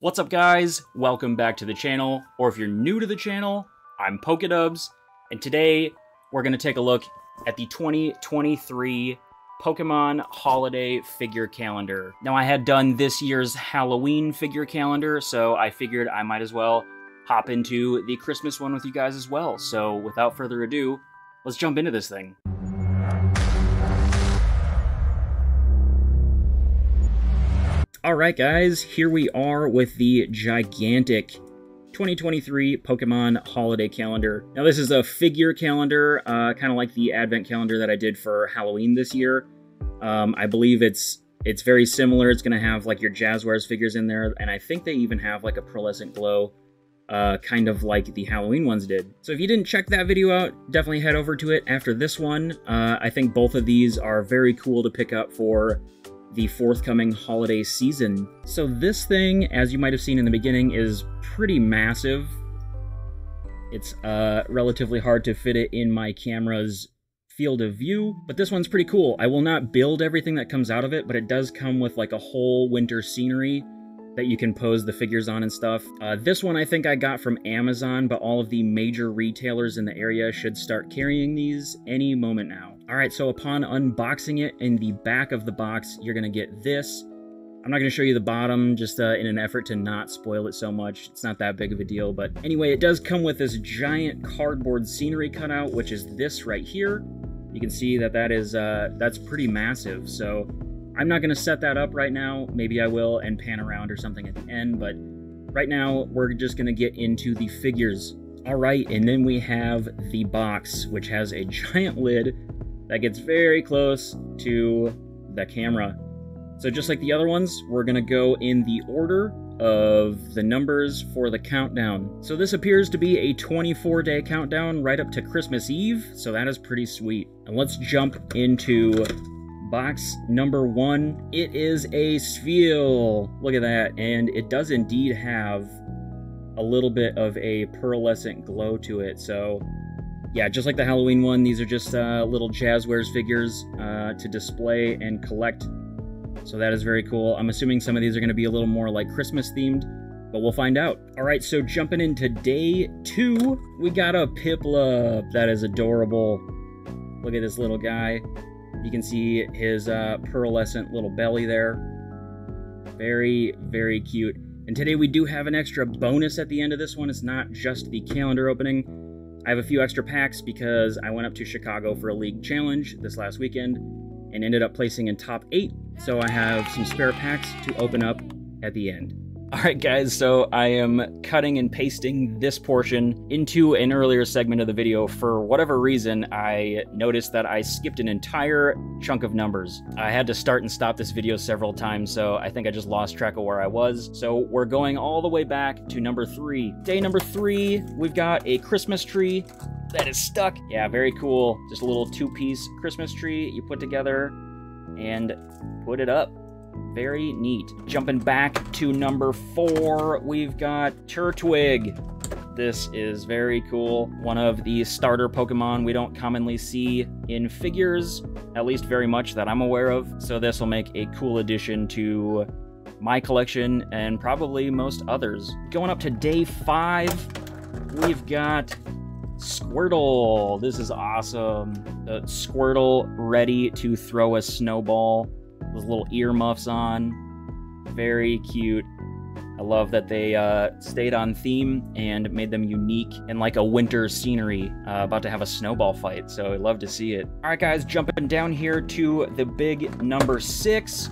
What's up, guys? Welcome back to the channel, or if you're new to the channel, I'm Pokedubs, and today we're going to take a look at the 2023 Pokemon Holiday Figure Calendar. Now, I had done this year's Halloween figure calendar, so I figured I might as well hop into the Christmas one with you guys as well. So, without further ado, let's jump into this thing. Alright guys, here we are with the gigantic 2023 Pokemon Holiday Calendar. Now this is a figure calendar, kind of like the Advent calendar that I did for Halloween this year. I believe it's very similar. It's going to have like your Jazwares figures in there, and I think they even have like a pearlescent glow, kind of like the Halloween ones did. So if you didn't check that video out, definitely head over to it after this one. I think both of these are very cool to pick up for the forthcoming holiday season. So this thing, as you might have seen in the beginning, is pretty massive. It's relatively hard to fit it in my camera's field of view, but this one's pretty cool. I will not build everything that comes out of it, but it does come with like a whole winter scenery that you can pose the figures on and stuff. This one I think I got from Amazon, but all of the major retailers in the area should start carrying these any moment now. Alright, so upon unboxing it, in the back of the box, you're going to get this. I'm not going to show you the bottom, just in an effort to not spoil it so much. It's not that big of a deal, but anyway, it does come with this giant cardboard scenery cutout, which is this right here. You can see that that's pretty massive, so I'm not going to set that up right now. Maybe I will and pan around or something at the end, but right now we're just going to get into the figures. Alright, and then we have the box, which has a giant lid that gets very close to the camera. So just like the other ones, we're going to go in the order of the numbers for the countdown. So this appears to be a 24-day countdown right up to Christmas Eve, so that is pretty sweet. And let's jump into box number 1. It is a Stevia. Look at that, and it does indeed have a little bit of a pearlescent glow to it, so yeah, just like the Halloween one, these are just little Jazwares figures to display and collect. So that is very cool. I'm assuming some of these are going to be a little more like Christmas themed, but we'll find out. Alright, so jumping into day 2, we got a Piplup. That is adorable. Look at this little guy. You can see his pearlescent little belly there. Very, very cute. And today we do have an extra bonus at the end of this one. It's not just the calendar opening. I have a few extra packs because I went up to Chicago for a league challenge this last weekend and ended up placing in top 8, so I have some spare packs to open up at the end. Alright guys, so I am cutting and pasting this portion into an earlier segment of the video. For whatever reason, I noticed that I skipped an entire chunk of numbers. I had to start and stop this video several times, so I think I just lost track of where I was. So we're going all the way back to number 3. Day number 3, we've got a Christmas tree that is stuck. Yeah, very cool. Just a little 2-piece Christmas tree you put together and put it up. Very neat. Jumping back to number 4, we've got Turtwig. This is very cool. One of the starter Pokemon we don't commonly see in figures, at least very much that I'm aware of. So this will make a cool addition to my collection and probably most others. Going up to day 5, we've got Squirtle. This is awesome. The Squirtle ready to throw a snowball. Those little earmuffs on. Very cute. I love that they stayed on theme and made them unique in like a winter scenery, about to have a snowball fight, so I love to see it. Alright guys, jumping down here to the big number 6,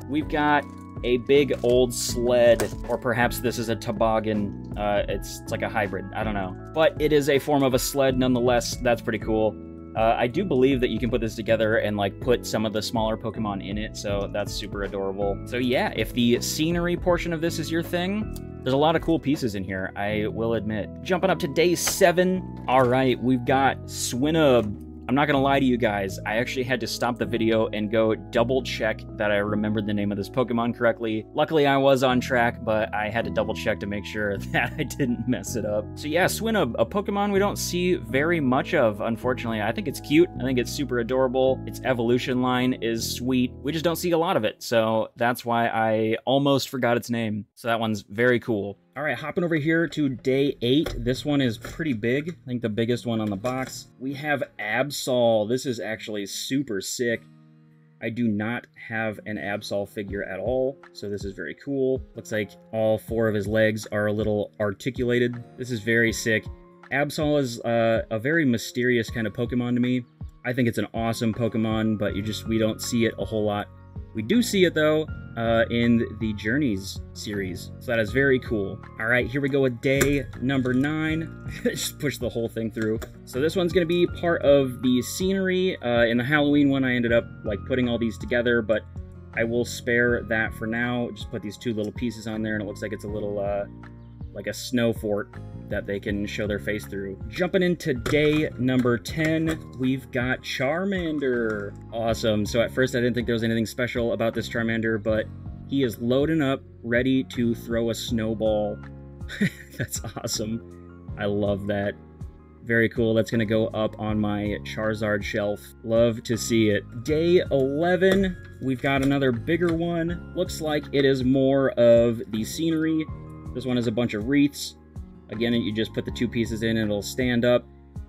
we've got a big old sled, or perhaps this is a toboggan. It's like a hybrid, I don't know. But it is a form of a sled nonetheless. That's pretty cool. I do believe that you can put this together and like put some of the smaller Pokemon in it, so that's super adorable. So yeah, if the scenery portion of this is your thing, there's a lot of cool pieces in here, I will admit. Jumping up to day 7, alright, we've got Swinub. I'm not gonna lie to you guys, I actually had to stop the video and go double check that I remembered the name of this Pokemon correctly. Luckily I was on track, but I had to double check to make sure that I didn't mess it up. So yeah, Swin, a Pokemon we don't see very much of, unfortunately. I think it's cute, I think it's super adorable, its evolution line is sweet, we just don't see a lot of it, so that's why I almost forgot its name. So that one's very cool. All right, hopping over here to day 8. This one is pretty big. I think the biggest one on the box. We have Absol. This is actually super sick. I do not have an Absol figure at all, so this is very cool. Looks like all 4 of his legs are a little articulated. This is very sick. Absol is a very mysterious kind of Pokemon to me. I think it's an awesome Pokemon, but we don't see it a whole lot. We do see it, though, in the Journeys series, so that is very cool. All right, here we go with day number 9. Just push the whole thing through. So this one's going to be part of the scenery. In the Halloween one, I ended up like putting all these together, but I will spare that for now. Just put these 2 little pieces on there, and it looks like it's a little like a snow fort that they can show their face through. Jumping into day number 10, we've got Charmander. Awesome. So at first I didn't think there was anything special about this Charmander, but he is loading up, ready to throw a snowball. That's awesome. I love that. Very cool. That's going to go up on my Charizard shelf. Love to see it. Day 11, we've got another bigger one. Looks like it is more of the scenery. This one is a bunch of wreaths. Again, you just put the 2 pieces in and it'll stand up.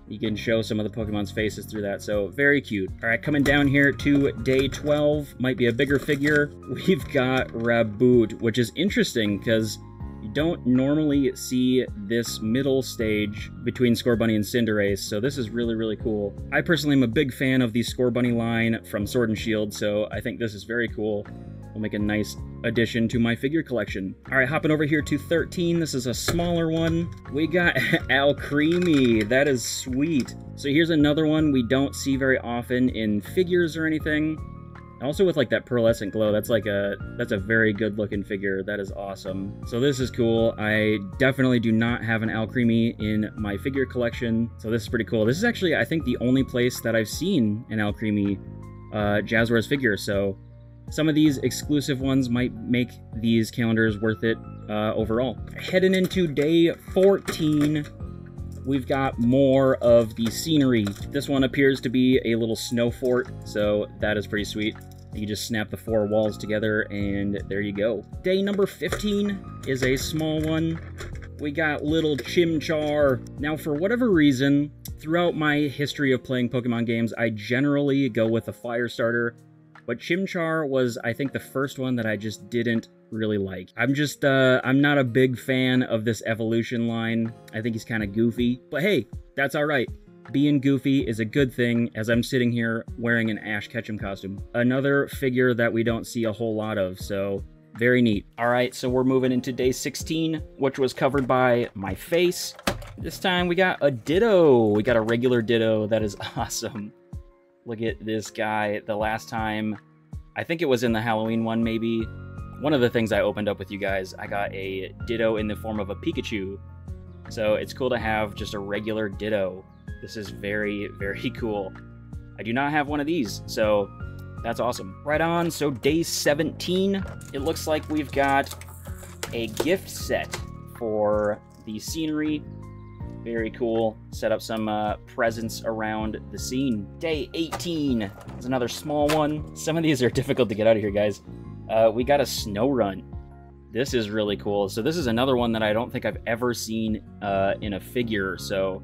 You can show some of the Pokemon's faces through that, so very cute. All right, coming down here to day 12, might be a bigger figure. We've got Raboot, which is interesting because you don't normally see this middle stage between Scorbunny and Cinderace, so this is really, really cool. I personally am a big fan of the Scorbunny line from Sword and Shield, so I think this is very cool. Will make a nice addition to my figure collection. All right, hopping over here to 13. This is a smaller one. We got Alcremie. That is sweet. So here's another one we don't see very often in figures or anything. Also with like that pearlescent glow, that's a very good looking figure. That is awesome. So this is cool. I definitely do not have an Alcremie in my figure collection, so this is pretty cool. This is actually, I think, the only place that I've seen an Alcremie Jazwares figure, so some of these exclusive ones might make these calendars worth it overall. Heading into day 14, we've got more of the scenery. This one appears to be a little snow fort, so that is pretty sweet. You just snap the 4 walls together, and there you go. Day number 15 is a small one. We got little Chimchar. Now, for whatever reason, throughout my history of playing Pokemon games, I generally go with a fire starter. But Chimchar was, I think, the first one that I just didn't really like. I'm not a big fan of this evolution line. I think he's kind of goofy. But hey, that's alright. Being goofy is a good thing, as I'm sitting here wearing an Ash Ketchum costume. Another figure that we don't see a whole lot of, so very neat. Alright, so we're moving into day 16, which was covered by my face. This time we got a Ditto. We got a regular Ditto. That is awesome. Look at this guy. The last time, I think it was in the Halloween one, maybe. One of the things I opened up with you guys, I got a Ditto in the form of a Pikachu. So it's cool to have just a regular Ditto. This is very, very cool. I do not have one of these, so that's awesome. Right on, so day 17, it looks like we've got a gift set for the scenery. Very cool. Set up some presents around the scene. Day 18 is another small one. Some of these are difficult to get out of here, guys. We got a Snorunt. This is really cool. So this is another one that I don't think I've ever seen in a figure. So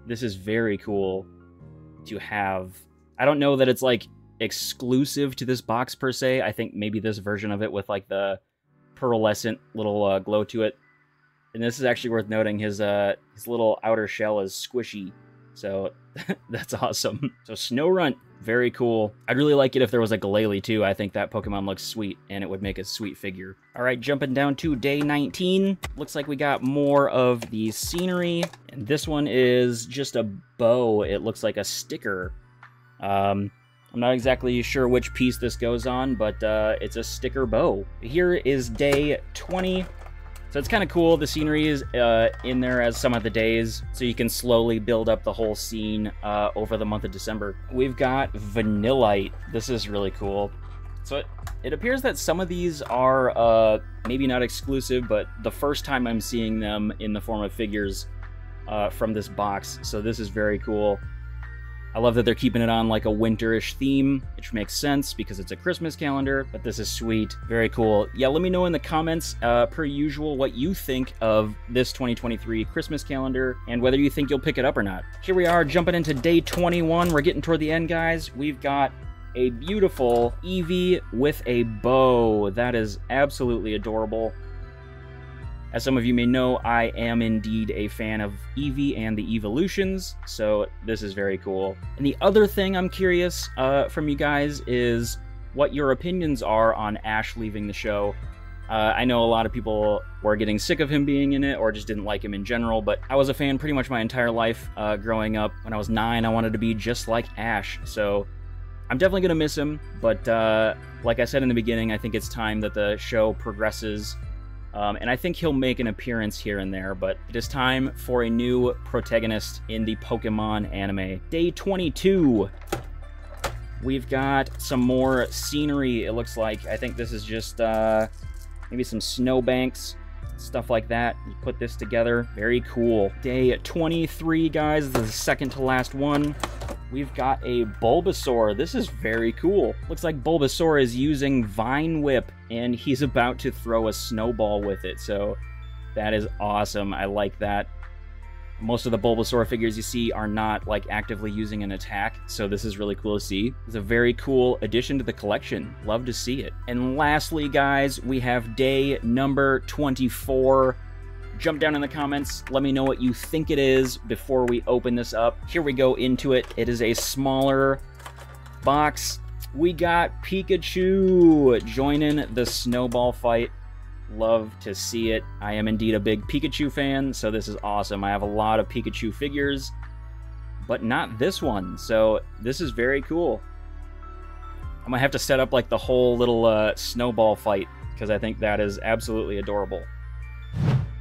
this is very cool to have. I don't know that it's like exclusive to this box per se. I think maybe this version of it with like the pearlescent little glow to it. And this is actually worth noting, his little outer shell is squishy, so that's awesome. So Snorunt, very cool. I'd really like it if there was a Glalie too. I think that Pokemon looks sweet, and it would make a sweet figure. All right, jumping down to day 19. Looks like we got more of the scenery, and this one is just a bow. It looks like a sticker. I'm not exactly sure which piece this goes on, but it's a sticker bow. Here is day 20. So it's kind of cool. The scenery is in there as some of the days, so you can slowly build up the whole scene over the month of December. We've got Vanillite. This is really cool. So it appears that some of these are maybe not exclusive, but the first time I'm seeing them in the form of figures from this box. So this is very cool. I love that they're keeping it on like a winterish theme, which makes sense because it's a Christmas calendar, but this is sweet. Very cool. Yeah, let me know in the comments, per usual, what you think of this 2023 Christmas calendar and whether you think you'll pick it up or not. Here we are, jumping into day 21. We're getting toward the end, guys. We've got a beautiful Eevee with a bow. That is absolutely adorable. As some of you may know, I am indeed a fan of Eevee and the evolutions, so this is very cool. And the other thing I'm curious from you guys is what your opinions are on Ash leaving the show. I know a lot of people were getting sick of him being in it or just didn't like him in general, but I was a fan pretty much my entire life growing up. When I was 9, I wanted to be just like Ash, so I'm definitely going to miss him, but like I said in the beginning, I think it's time that the show progresses. And I think he'll make an appearance here and there, but it is time for a new protagonist in the Pokemon anime. Day 22. We've got some more scenery, it looks like. I think this is just maybe some snowbanks, stuff like that. You put this together. Very cool. Day 23, guys. This is the second to last one. We've got a Bulbasaur. This is very cool. Looks like Bulbasaur is using Vine Whip, and he's about to throw a snowball with it, so that is awesome. I like that. Most of the Bulbasaur figures you see are not, like, actively using an attack, so this is really cool to see. It's a very cool addition to the collection. Love to see it. And lastly, guys, we have day number 24. Jump down in the comments, let me know what you think it is before we open this up. Here we go into it. It is a smaller box. We got Pikachu joining the snowball fight. Love to see it. I am indeed a big Pikachu fan, so this is awesome. I have a lot of Pikachu figures, but not this one, so this is very cool. I'm gonna have to set up like the whole little snowball fight because I think that is absolutely adorable.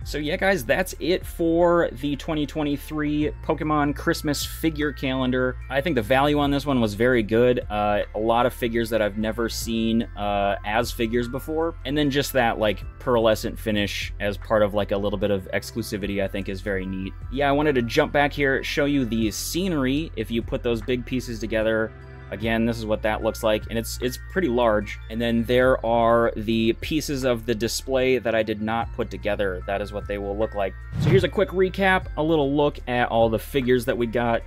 So yeah, guys, that's it for the 2023 Pokemon Christmas figure calendar. I think the value on this one was very good. A lot of figures that I've never seen as figures before. And then just that, like, pearlescent finish as part of, like, a little bit of exclusivity, I think is very neat. Yeah, I wanted to jump back here, show you the scenery. If you put those big pieces together, again, this is what that looks like, and it's pretty large. And then there are the pieces of the display that I did not put together. That is what they will look like. So here's a quick recap, a little look at all the figures that we got.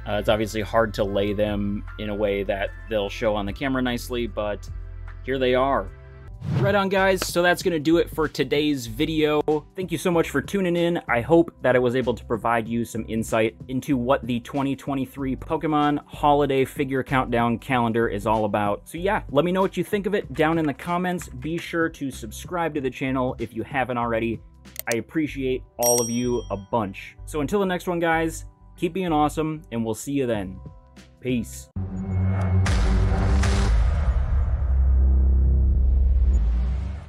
It's obviously hard to lay them in a way that they'll show on the camera nicely, but here they are. Right on, guys, so that's going to do it for today's video. Thank you so much for tuning in. I hope that I was able to provide you some insight into what the 2023 Pokemon Holiday Figure Countdown calendar is all about. So yeah, let me know what you think of it down in the comments. Be sure to subscribe to the channel if you haven't already. I appreciate all of you a bunch. So until the next one, guys, keep being awesome, and we'll see you then. Peace.